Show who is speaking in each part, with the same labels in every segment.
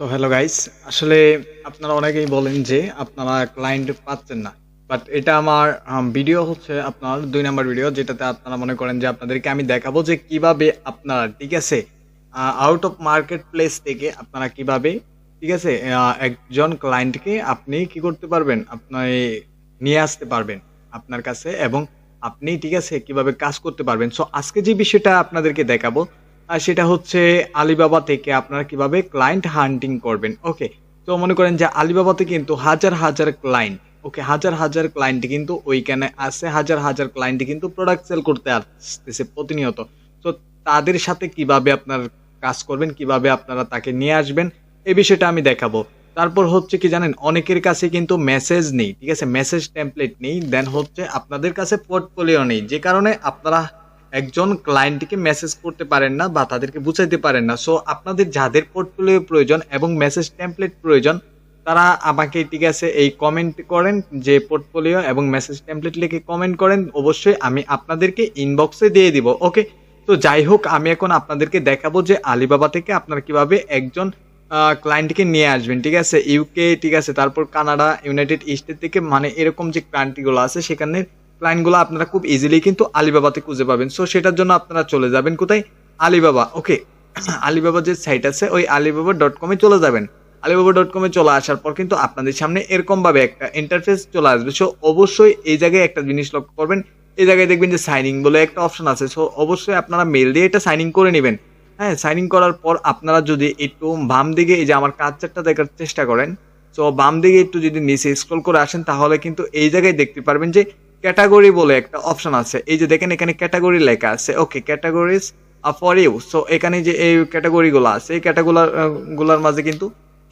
Speaker 1: তো hello guys, আসলে আপনারা অনেকেই বলেন যে আপনারা ক্লায়েন্ট পাচ্ছেন না। বাট এটা আমার ভিডিও হচ্ছে আপনার ২ নাম্বার ভিডিও, যেটাতে আপনারা মনে করেন যে আপনাদেরকে আমি দেখাবো যে কিভাবে আপনারা, ঠিক আছে, আউট অফ মার্কেট প্লেস থেকে আপনারা কিভাবে, ঠিক আছে, একজন ক্লায়েন্টকে আপনি কি করতে পারবেন? আপনি নিয়ে আসতে পারবেন আপনার কাছে, এবং আপনি, ঠিক আছে, কিভাবে কাজ করতে পারবেন। সো আজকে যে বিষয়টা আপনাদেরকে দেখাবো সেটা হচ্ছে আলিবাবা থেকে আপনারা কিভাবে ক্লায়েন্ট হান্টিং করবেন। ওকে, তো মনে করেন যে আলিবাবাতে কিন্তু হাজার হাজার ক্লায়েন্ট, ওকে, হাজার হাজার ক্লায়েন্ট কিন্তু ওইখানে আছে, হাজার হাজার ক্লায়েন্ট কিন্তু প্রোডাক্ট সেল করতে আসতেছে প্রতিনিয়ত। তো তাদের সাথে কিভাবে আপনার কাজ করবেন, কিভাবে আপনারা তাকে নিয়ে আসবেন, এই বিষয়টা আমি দেখাবো। তারপর হচ্ছে কি জানেন, অনেকের কাছে কিন্তু মেসেজ নেই, ঠিক আছে, মেসেজ টেমপ্লেট নেই, দেন হচ্ছে আপনাদের কাছে পোর্টফোলিও নেই, যে কারণে আপনারা একজন ক্লায়েন্টকে মেসেজ করতে পারেন না বা তাদেরকে বুঝাইতে পারেন না। সো আপনাদের যাদের পোর্টফোলিও প্রয়োজন এবং মেসেজ টেমপ্লেট প্রয়োজন, তারা আমাকে, ঠিক আছে, এই কমেন্ট করেন যে পোর্টফোলিও এবং মেসেজ টেমপ্লেট লিখে কমেন্ট করেন, অবশ্যই আমি আপনাদেরকে ইনবক্সে দিয়ে দিব। ওকে, তো যাই হোক, আমি এখন আপনাদেরকে দেখাবো যে আলিবাবা থেকে আপনারা কিভাবে একজন ক্লায়েন্টকে নিয়ে আসবেন, ঠিক আছে, ইউকে, ঠিক আছে, তারপর কানাডা, ইউনাইটেড স্টেট থেকে, মানে এরকম যে কান্ট্রিগুলো আছে সেখানে ক্লায়েন্টগুলো আপনারা খুব ইজিলি কিন্তু আলিবাবাতে খুঁজে পাবেন। সো সেটার জন্য আপনারা চলে যাবেন কোথায়? আলিবাবা। ওকে, আলিবাবা যে সাইট আছে ওই alibaba.com-এ চলে যাবেন। alibaba.com-এ চলে আসার পর কিন্তু আপনাদের সামনে এরকম ভাবে একটা ইন্টারফেস চলে আসবে। সো অবশ্যই এই জায়গায় একটা জিনিস লক্ষ্য করবেন, এই জায়গায় দেখবেন যে সাইন ইন বলে একটা অপশন আছে। সো অবশ্যই আপনারা মেল দিয়ে এটা সাইন ইন করে নেবেন। হ্যাঁ, সাইন ইন করার পর আপনারা যদি একটু বাম দিকে এই যে আমার কার্সারটা দেখার চেষ্টা করেন, সো বাম দিকে একটু যদি নিচে স্ক্রল করে আসেন, তাহলে কিন্তু এই জায়গায় দেখতে পারবেন যে ক্যাটাগরি বলে একটা অপশন আছে। এই যে দেখেন এখানে ক্যাটাগরি লেখা আছে। ওকে, ক্যাটাগরিজ ফর ইউ। সো এখানে যে এই ক্যাটাগরি গুলো আছে, এই ক্যাটাগরি গুলার মাঝে কিন্তু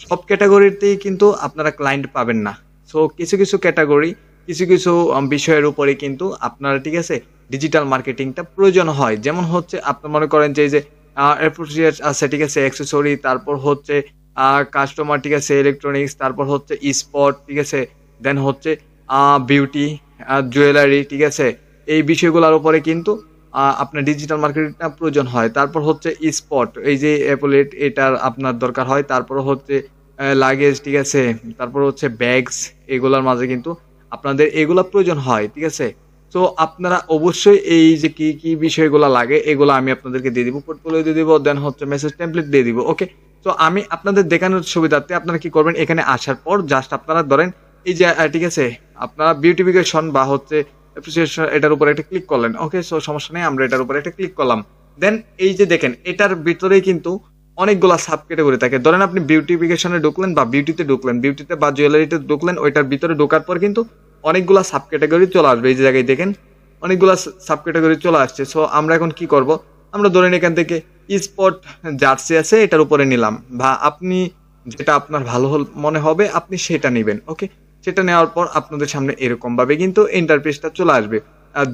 Speaker 1: সব ক্যাটাগরিতেই কিন্তু আপনারা ক্লায়েন্ট পাবেন না। সো কিছু কিছু ক্যাটাগরি, কিছু কিছু বিষয়ের উপরে কিন্তু আপনারা, ঠিক আছে, ডিজিটাল মার্কেটিংটা প্রয়োজন হয়। যেমন হচ্ছে আপনার মনে করেন যে এই যে অ্যাপ্রোপ্রিয়েট আছে, ঠিক আছে, অ্যাক্সেসরি, তারপর হচ্ছে কাস্টমার, ঠিক আছে, ইলেকট্রনিক্স, তারপর হচ্ছে স্পট, ঠিক আছে, দেন হচ্ছে বিউটি, জুয়েলারি, ঠিক আছে, এই বিষয়গুলোর উপরে কিন্তু আপনার ডিজিটাল মার্কেটিংটা প্রয়োজন হয়। তারপর হচ্ছে স্পট, এই যে অ্যাপোলেট, এটার আপনার দরকার হয়। তারপর হচ্ছে লাগেজ, ঠিক আছে, তারপর হচ্ছে ব্যাগস, এগুলোর মাঝে কিন্তু আপনাদের এগুলা প্রয়োজন হয়, ঠিক আছে। তো আপনারা অবশ্যই এই যে কি কি বিষয়গুলো লাগে এগুলো আমি আপনাদেরকে দিয়ে দিব, পোর্টফোলিও দিয়ে দিব, দেন হচ্ছে মেসেজ টেমপ্লেট দিয়ে দিব। ওকে, তো আমি আপনাদের দেখানোর সুবিধার্থে আপনারা কি করবেন, এখানে আসার পর জাস্ট আপনারা ধরেন এই যে ঠিক আছে, আপনারা বিউটিফিকেশন বা হচ্ছে অ্যাপ্রিসিয়েশন, এটার উপরে একটা ক্লিক করলেন। ওকে, সো সমস্যা নেই, আমরা এটার উপরে একটা ক্লিক করলাম। দেন এই যে দেখেন এটার ভিতরেই কিন্তু অনেকগুলা সাব ক্যাটাগরি থাকে। ধরেন আপনি বিউটিফিকেশনে ঢুকলেন বা বিউটিতে ঢুকলেন, বিউটিতে বা জুয়েলারিতে ঢুকলেন, ওইটার ভিতরে ঢোকার পর কিন্তু অনেকগুলা সাব ক্যাটাগরি চলে আসবে। এই যে জায়গায় দেখেন অনেকগুলা সাব ক্যাটাগরি চলে আসছে। সো আমরা এখন কি করব, আমরা ধরেন এখান থেকে স্পট জার্সি আছে এটার উপরে নিলাম, বা আপনি যেটা আপনার ভালো মনে হবে আপনি সেটা নেবেন। ওকে, সেটা নেওয়ার পর আপনাদের সামনে এরকম ভাবে কিন্তু ইন্টারফেসটা চলে আসবে।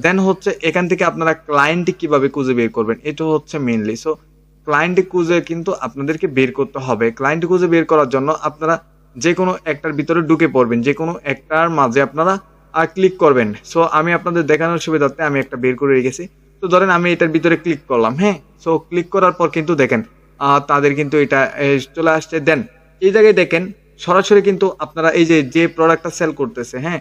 Speaker 1: দেন হচ্ছে এখান থেকে আপনারা ক্লায়েন্ট কিভাবে খুঁজে বের করবেন, এটা হচ্ছে মেইনলি। সো ক্লায়েন্ট খুঁজে কিন্তু আপনাদেরকে বের করতে হবে। ক্লায়েন্ট খুঁজে বের করার জন্য আপনারা যে কোনো একটার ভিতরে ঢুকে পড়বেন, যে কোনো একটার মাঝে আপনারা ক্লিক করবেন। সো আমি আপনাদের দেখানোর সুবিধার্থে আমি একটা বের করে রেখেছি। তো ধরেন আমি এটার ভিতরে ক্লিক করলাম। হ্যাঁ, সো ক্লিক করার পর কিন্তু দেখেন তাদের কিন্তু এটা চলে আসছে। দেন এই জায়গায় দেখেন সরাসরি কিন্তু আপনারা এই যে যে প্রোডাক্টটা সেল করতেছে, হ্যাঁ,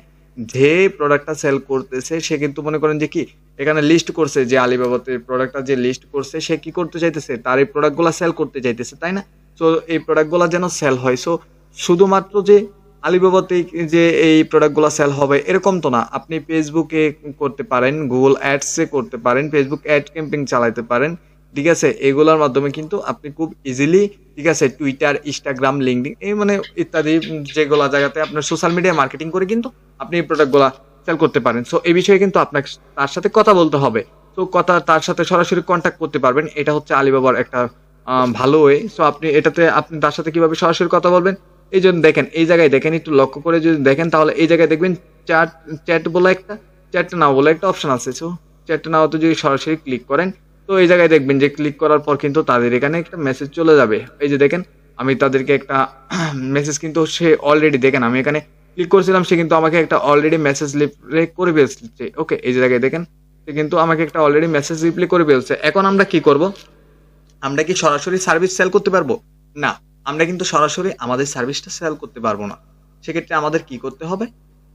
Speaker 1: যে প্রোডাক্টটা সেল করতেছে সে কিন্তু মনে করেন যে কি এখানে লিস্ট করছে, যে আলিবাবাতে প্রোডাক্টটা যে লিস্ট করছে সে কি করতে চাইতেছে, তার এই প্রোডাক্টগুলো সেল করতে চাইতেছে, তাই না? সো এই প্রোডাক্টগুলো যেন সেল হয়। সো শুধুমাত্র যে আলিবাবাতে যে এই প্রোডাক্টগুলো সেল হবে এরকম তো না। আপনি ফেসবুকে করতে পারেন, গুগল অ্যাডসে করতে পারেন, ফেসবুক অ্যাড ক্যাম্পেইন চালাতে পারেন, ঠিক আছে, এগুলোর মাধ্যমে কিন্তু আপনি খুব ইজিলি, ঠিক আছে, টুইটার, ইনস্টাগ্রাম, লিঙ্কডইন, এই মানে ইত্যাদি যেগুলা জায়গাতে আপনার সোশ্যাল মিডিয়া মার্কেটিং করে কিন্তু আপনি এই প্রোডাক্টগুলা সেল করতে পারেন। সো এই বিষয়ে কিন্তু আপনাকে তার সাথে কথা বলতে হবে। তো তার সাথে সরাসরি কন্ট্যাক্ট করতে পারবেন। এটা হচ্ছে আলিবাবার একটা ভালো ওয়ে। সো আপনি এটাতে আপনি তার সাথে কিভাবে সরাসরি কথা বলবেন, এই জন্য দেখেন এই জায়গায় দেখেন, একটু লক্ষ্য করে যদি দেখেন তাহলে এই জায়গায় দেখবেন চ্যাট, চ্যাট বলে একটা, চ্যাট নাও বলে একটা অপশন আছে। সো চ্যাট নাওতে যদি সরাসরি ক্লিক করেন, তো এই জায়গায় দেখবেন যে ক্লিক করার পর কিন্তু তাদের এখানে একটা মেসেজ চলে যাবে। এই যে দেখেন আমি তাদেরকে একটা মেসেজ কিন্তু সে অলরেডি, দেখেন আমি এখানে ক্লিক করছিলাম, সে কিন্তু আমাকে একটা অলরেডি মেসেজ রিপ্লাই করে ফেলছে। ওকে, এই যে জায়গায় দেখেন সে কিন্তু আমাকে একটা অলরেডি মেসেজ রিপ্লাই করে ফেলছে। এখন আমরা কি করব, আমরা কি সরাসরি সার্ভিস সেল করতে পারবো? না, আমরা কিন্তু সরাসরি আমাদের সার্ভিসটা সেল করতে পারবো না। সেক্ষেত্রে আমাদের কি করতে হবে?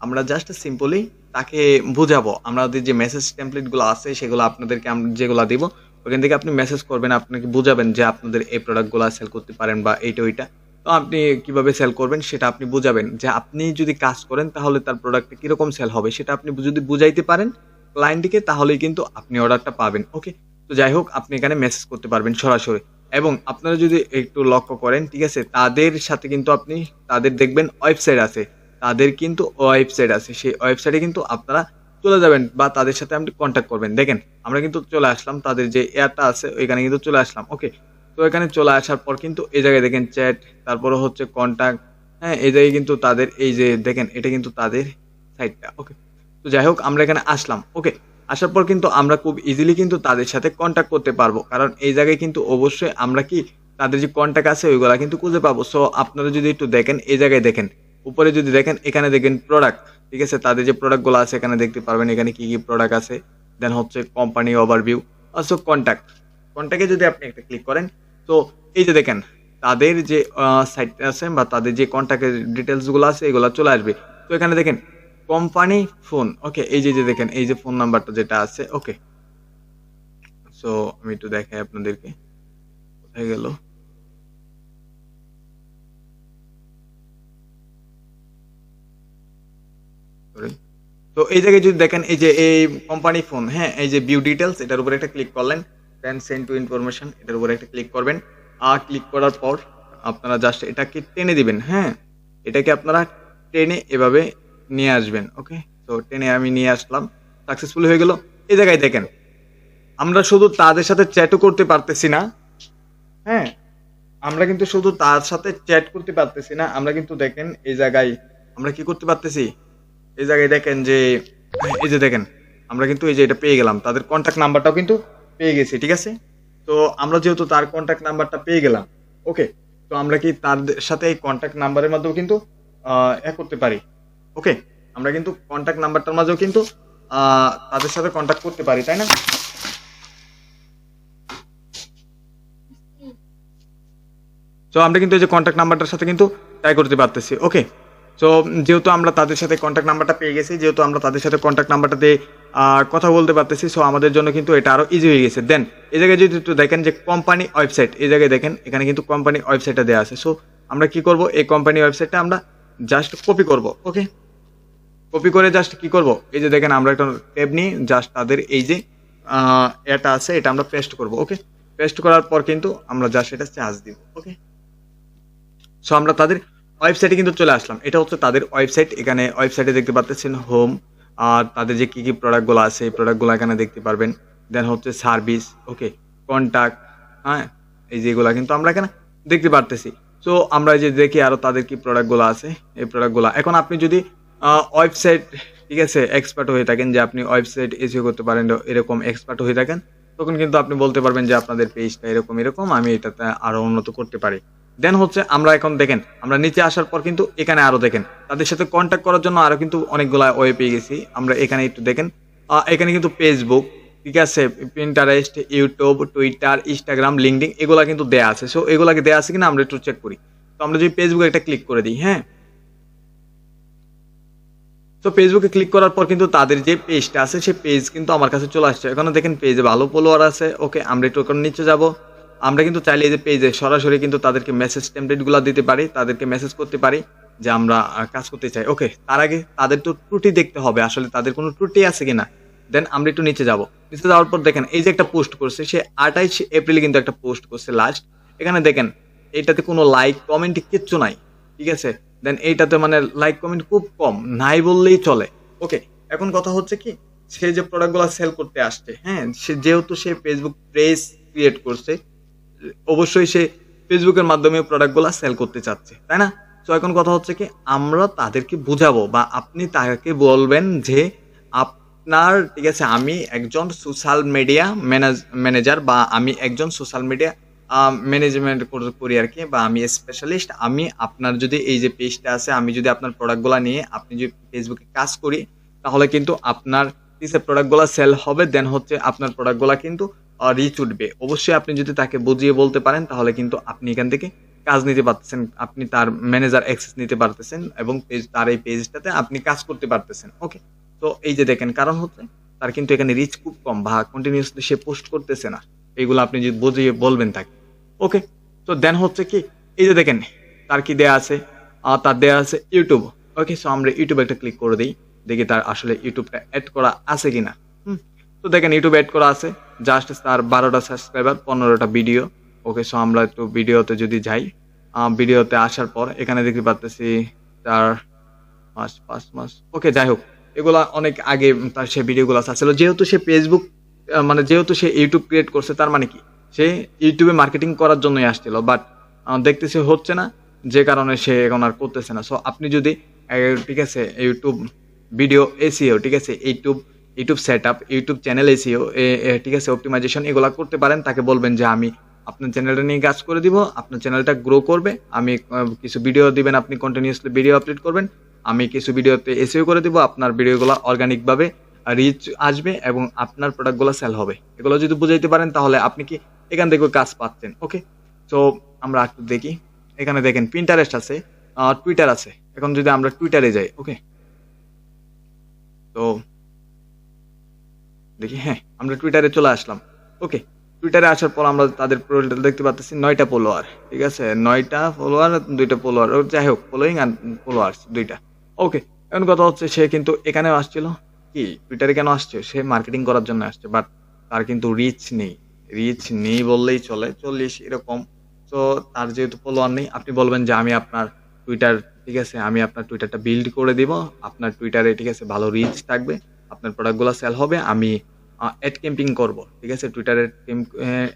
Speaker 1: আমরা জাস্ট সিম্পলি তাকে বুঝাবো। আমাদের যে মেসেজ টেমপ্লেট গুলো আছে সেগুলো আপনাদেরকে যেগুলা দিব, ওখান থেকে আপনি মেসেজ করবেন, আপনাকে বুঝাবেন যে আপনাদের এই প্রোডাক্ট গুলা সেল করতে পারেন বা এইটা ওইটা। তো আপনি কিভাবে সেল করবেন সেটা আপনি বুঝাবেন, যে আপনি যদি কাজ করেন তাহলে তার প্রোডাক্টটা কিরকম সেল হবে সেটা আপনি যদি বুঝাইতে পারেন ক্লায়েন্টকে, তাহলেই কিন্তু আপনি অর্ডারটা পাবেন। ওকে, তো যাই হোক, আপনি এখানে মেসেজ করতে পারবেন সরাসরি। এবং আপনারা যদি একটু লক্ষ্য করেন, ঠিক আছে, তাদের সাথে কিন্তু আপনি, তাদের দেখবেন ওয়েবসাইট আছে, তাদের কিন্তু ওয়েবসাইট আছে, সেই ওয়েবসাইটে কিন্তু আপনারা চলে যাবেন বা তাদের সাথে আপনি কন্ট্যাক্ট করবেন। দেখেন আমরা কিন্তু চলে আসলাম, তাদের যে এয়ারটা আছে ওইখানে কিন্তু চলে আসলাম। ওকে, তো এখানে চলে আসার পর কিন্তু এই জায়গায় দেখেন চ্যাট, তারপরে হচ্ছে কন্ট্যাক্ট, হ্যাঁ, এই জায়গায় কিন্তু তাদের এই যে দেখেন এটা কিন্তু তাদের সাইটটা। ওকে, তো যাই হোক আমরা এখানে আসলাম। ওকে, আসার পর কিন্তু আমরা খুব ইজিলি কিন্তু তাদের সাথে কন্ট্যাক্ট করতে পারবো, কারণ এই জায়গায় কিন্তু অবশ্যই আমরা কি তাদের যে কন্ট্যাক্ট আছে ওইগুলা কিন্তু খুঁজে পাবো। সো আপনারা যদি একটু দেখেন, এই জায়গায় দেখেন উপরে যদি দেখেন, এখানে দেখেন প্রোডাক্ট, ঠিক আছে, তাদের যে প্রোডাক্ট গুলো আছে এখানে দেখতে পারবেন, এখানে কি কি প্রোডাক্ট আছে। দেন হচ্ছে কোম্পানি ওভারভিউ, সো কন্ট্যাক্ট, কন্ট্যাক্টে যদি আপনি একটা ক্লিক করেন, তো এই যে দেখেন তাদের যে সাইট আছে বা তাদের যে কন্ট্যাক্টের ডিটেলস গুলো আছে এগুলো চলে আসবে। তো এখানে দেখেন কোম্পানি ফোন। ওকে, এই যে দেখেন এই যে ফোন নাম্বারটা যেটা আছে। ওকে, সো আমি একটু দেখাই আপনাদেরকে, কোথায় গেল। Sorry। তো এই জায়গায় যদি দেখেন এই যে এই কোম্পানি ফোন, হ্যাঁ, এই যে ভিউ ডিটেলস, এটার উপরে একটা ক্লিক করলেন, দেন সেন্ড টু ইনফরমেশন, এটার উপরে একটা ক্লিক করবেন। আর ক্লিক করার পর আপনারা জাস্ট এটাকে টেনে দিবেন, হ্যাঁ, এটাকে আপনারা টেনে এভাবে নিয়ে আসবেন। ওকে, তো টেনে আমি নিয়ে আসলাম, সাকসেসফুল হয়ে গেল। এই জায়গায় দেখেন আমরা শুধু তাদের সাথে চ্যাটও করতে পারতেছি না, হ্যাঁ, আমরা কিন্তু শুধু তার সাথে চ্যাট করতে পারতেছি না, আমরা কিন্তু দেখেন এই জায়গায় আমরা কি করতে পারতেছি, এই জায়গায় দেখেন যে এই যে দেখেন আমরা কিন্তু এই যে এটা পেয়ে গেলাম, তাদের কন্ট্যাক্ট নাম্বারটাও কিন্তু পেয়ে গেছি, ঠিক আছে। তো আমরা যেহেতু তার কন্ট্যাক্ট নাম্বারটা পেয়ে গেলাম, ওকে, তো আমরা কি তার সাথে এই কন্ট্যাক্ট নাম্বারের মাধ্যমেও কিন্তু করতে পারি। ওকে, আমরা কিন্তু কন্ট্যাক্ট নাম্বারটার মাঝেও কিন্তু তাদের সাথে কন্ট্যাক্ট করতে পারি, তাই না? তো আমরা কিন্তু এই যে কন্ট্যাক্ট নাম্বারটার সাথে কিন্তু ট্রাই করতে পারতেছি। ওকে, সো যেহেতু আমরা তাদের সাথে কন্ট্যাক্ট নাম্বারটা পেয়ে গেছি, যেহেতু আমরা তাদের সাথে কন্ট্যাক্ট নাম্বারটা দিয়ে কথা বলতে পারতেছি, সো আমাদের জন্য কিন্তু এটা আরো ইজি হয়ে গেছে। দেন এই জায়গায় যদি একটু দেখেন যে কোম্পানি ওয়েবসাইট, এই জায়গায় দেখেন এখানে কিন্তু কোম্পানি ওয়েবসাইটটা দেওয়া আছে। সো আমরা কি করব, এই কোম্পানি ওয়েবসাইটটা আমরা জাস্ট কপি করব। ওকে, কপি করে জাস্ট কি করব, এই যে দেখেন আমরা একটা ট্যাব নিয়ে জাস্ট তাদের এই যে এটা আছে এটা আমরা পেস্ট করব। ওকে, পেস্ট করার পর কিন্তু আমরা জাস্ট এটা চার্জ দিব। ওকে, সো আমরা তাদের ওয়েবসাইটে কিন্তু চলে আসলাম, এটা হচ্ছে তাদের ওয়েবসাইট। এখানে ওয়েবসাইটে দেখতে পাচ্ছেন হোম, আর তাদের যে কি কি প্রোডাক্টগুলো আছে এই প্রোডাক্টগুলো এখানে দেখতে পারবেন। দেন হচ্ছে সার্ভিস, ওকে, কন্টাক্ট, হ্যাঁ, এই যেগুলা কিন্তু আমরা এখানে দেখতে পারতেছি। সো আমরা এই যে দেখি আরো তাদের কি প্রোডাক্টগুলো আছে, এই প্রোডাক্টগুলো এখন আপনি যদি ওয়েবসাইট, ঠিক আছে, এক্সপার্ট হয়ে থাকেন, যে আপনি ওয়েবসাইট এসিও করতে পারেন, এরকম এক্সপার্ট হয়ে থাকেন, তখন কিন্তু আপনি বলতে পারবেন যে আপনাদের পেজটা এরকম এরকম, আমি এটাতে আরো উন্নত করতে পারি। দেন হচ্ছে আমরা এখন দেখেন আমরা নিচে আসার পর কিন্তু এখানে আরো দেখেন তাদের সাথে কন্ট্যাক্ট করার জন্য আরো কিন্তু অনেকগুলা ওয়ে পেয়ে গেছি আমরা। এখানে একটু দেখেন এখানে কিন্তু ফেসবুক, ঠিক আছে, Pinterest, YouTube, Twitter, Instagram, LinkedIn এগুলা কিন্তু দেয়া আছে। সো এগুলাকে দেয়া আছে কিনা আমরা একটু চেক করি। তো আমরা যদি ফেসবুকে একটা ক্লিক করে দিই, হ্যাঁ, তো ফেসবুকে ক্লিক করার পর কিন্তু তাদের যে পেজটা আছে সেই পেজ কিন্তু আমার কাছে চলে আসছে। এখানে দেখেন পেজে ভালো ফলোয়ার আছে। ওকে, আমরা একটু ওখানে নিচে যাব। আমরা কিন্তু চাইলে এই যে পেজে সরাসরি কিন্তু তাদেরকে মেসেজ টেমপ্লেটগুলো দিতে পারি, তাদেরকে মেসেজ করতে পারি যে আমরা কাজ করতে চাই। ওকে, তার আগে তাদের তো ত্রুটি দেখতে হবে, আসলে তাদের কোনো ত্রুটি আছে কিনা। দেন আমরা একটু নিচে যাব। নিচে যাওয়ার পর দেখেন এই যে একটা পোস্ট করছে, সে 28 এপ্রিলে কিন্তু একটা পোস্ট করছে লাস্ট। এখানে দেখেন এইটাতে কোনো লাইক কমেন্ট কিচ্ছু নাই, ঠিক আছে। দেন এইটাতে মানে লাইক কমেন্ট খুব কম, নাই বললেই চলে। ওকে, এখন কথা হচ্ছে কি, সে যে প্রোডাক্টগুলো সেল করতে আসছে, হ্যাঁ, সে যেহেতু সে ফেসবুক পেজ ক্রিয়েট করছে, অবশ্যই সে ফেসবুকের মাধ্যমে প্রোডাক্টগুলো সেল করতে চাচ্ছে, তাই না? তো এখন কথা হচ্ছে কি, আমরা তাদেরকে বুঝাবো বা আপনি তাকে বলবেন যে আপনার, ঠিক আছে, আমি একজন সোশ্যাল মিডিয়া ম্যানেজার বা আমি একজন সোশ্যাল মিডিয়া ম্যানেজমেন্ট করি আর কি, বা আমি স্পেশালিস্ট। আমি আপনার যদি এই যে পেজটা আছে, আমি যদি আপনার প্রোডাক্টগুলো নিয়ে আপনি যদি ফেসবুকে কাজ করি, তাহলে কিন্তু আপনার প্রোডাক্টগুলো সেল হবে। দেন হচ্ছে আপনার প্রোডাক্টগুলো কিন্তু রিচ উঠবে। অবশ্যই আপনি যদি তাকে বুঝিয়ে বলতে পারেন তাহলে কিন্তু আপনি এখান থেকে কাজ নিতে পারতেছেন, আপনি তার ম্যানেজার অ্যাক্সেস নিতে পারতেছেন এবং তার এই পেজটাতে আপনি কাজ করতে পারতেছেন। ওকে, তো এই যে দেখেন, কারণ হচ্ছে তার কিন্তু এখানে রিচ খুব কম বা কন্টিনিউসলি সে পোস্ট করতেছে না। এগুলো আপনি যদি বুঝিয়ে বলবেন তাকে। ওকে, তো দেন হচ্ছে কি, এই যে দেখেন তার কি দেয়া আছে, তার দেয়া আছে ইউটিউব। ওকে, সো আমরা ইউটিউবে একটা ক্লিক করে দিই, দেখি তার আসলে ইউটিউবটা অ্যাড করা আছে কিনা। তো দেখেন ইউটিউব অ্যাড করা আছে, জাস্ট তার 12টা সাবস্ক্রাইবার, 15টা ভিডিও। ওকে, সো আমরা একটু ভিডিওতে যদি যাই, ভিডিওতে আসার পর এখানে দেখতে পাচ্তেছি তার 5 মাস। ওকে, যাই হোক, এগুলা অনেক আগে তার সে ভিডিওগুলো আসছিল। যেহেতু সে ফেসবুক মানে যেহেতু সে ইউটিউব ক্রিয়েট করছে, তার মানে কি সে ইউটিউবে মার্কেটিং করার জন্যই আসছিল, বাট দেখতেছে হচ্ছে না, যে কারণে সে এখন আর করতেছে না। সো আপনি যদি ঠিক আছে ইউটিউব ভিডিও এসিও, ঠিক আছে YouTube YouTube set up, YouTube channel SEO, ঠিক আছে অপটিমাইজেশন, এগুলা করতে পারেন। তাকে বলবেন যে আমি আপনার চ্যানেলটা নিয়ে কাজ করে দিব, আপনার চ্যানেলটা গ্রো করবে, আমি কিছু ভিডিও দিবেন, আপনি কন্টিনিউসলি ভিডিও আপলোড করবেন, আমি কিছু ভিডিওতে এসইও করে দিব, আপনার ভিডিওগুলো অর্গানিক ভাবে রিচ আসবে এবং আপনার প্রোডাক্টগুলো সেল হবে। এগুলো যদি বুঝাইতে পারেন তাহলে আপনি কি এখান থেকে কাজ পাচ্ছেন। ওকে, তো আমরা একটু দেখি, এখানে দেখেন পিন্টারেস্ট আছে, টুইটার আছে। এখন যদি আমরা টুইটারে যাই, ওকে, তো দেখি, হ্যাঁ আমরা টুইটারে চলে আসলাম। ওকে, টুইটারে আসার পর আমরা তাদের প্রোফাইলটা দেখতে পাচ্ছি 9টা ফলোয়ার, ঠিক আছে 9টা ফলোয়ার, 2টা ফলোয়ার, যাই হোক ফলোয়িং আর ফলোয়ার্স 2টা। ওকে, এখন কথা হচ্ছে সে কিন্তু এখানেও আসছিল, কি টুইটারে কেন আসছে, সে মার্কেটিং করার জন্য আসছে, বাট তার কিন্তু রিচ নেই বললেই চলে, 40 এরকম। তো তার যেহেতু ফলোয়ার নেই, আপনি বলবেন যে আমি আপনার টুইটার, ঠিক আছে আমি আপনার টুইটারটা বিল্ড করে দিব, আপনার টুইটারে ঠিক আছে ভালো রিচ থাকবে, আপনার প্রোডাক্টগুলো সেল হবে, আমি অ্যাড ক্যাম্পিং করব, ঠিক আছে টুইটারে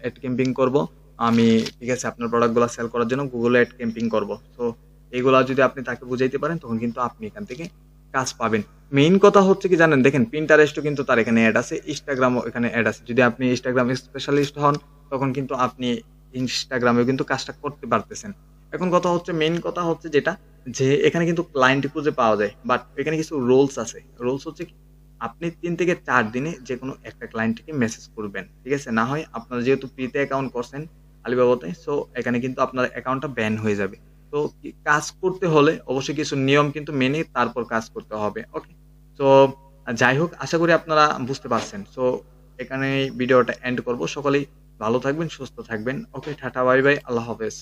Speaker 1: অ্যাড ক্যাম্পিং করব আমি, ঠিক আছে আপনার প্রোডাক্টগুলো সেল করার জন্য গুগলে অ্যাড ক্যাম্পিং করব। তো এইগুলা যদি আপনি তাকে বুঝাইতে পারেন, তখন কিন্তু আপনি এখান থেকে কাজ পাবেন। মেইন কথা হচ্ছে কি জানেন, দেখেন পিন্টারেস্টও কিন্তু তার এখানে অ্যাড আছে, ইনস্টাগ্রামও এখানে অ্যাড আছে। যদি আপনি ইনস্টাগ্রাম স্পেশালিস্ট হন, তখন কিন্তু আপনি ইনস্টাগ্রামেও কিন্তু কাজটা করতে পারতেছেন। এখন কথা হচ্ছে, মেইন কথা হচ্ছে যেটা, যে এখানে কিন্তু ক্লায়েন্ট খুঁজে পাওয়া যায়, বাট এখানে কিছু রুলস আছে। রুলস হচ্ছে কি, আপনি 3 থেকে 4 দিনে যে কোনো একটা ক্লায়েন্টকে মেসেজ করবেন, ঠিক আছে, না হয় আপনার যেহেতু ফ্রিতে অ্যাকাউন্ট করছেন আলিবাবাতে, সো এখানে কিন্তু আপনার অ্যাকাউন্টটা ব্যান হয়ে যাবে। তো কাজ করতে হলে অবশ্যই কিছু নিয়ম কিন্তু মেনে তারপর কাজ করতে হবে। ওকে, তো যাই হোক, আশা করি আপনারা বুঝতে পারছেন। সো এখানে ভিডিওটা এন্ড করব। সকলেই ভালো থাকবেন, সুস্থ থাকবেন। ওকে, টাটা, বাই বাই, আল্লাহ হাফেজ।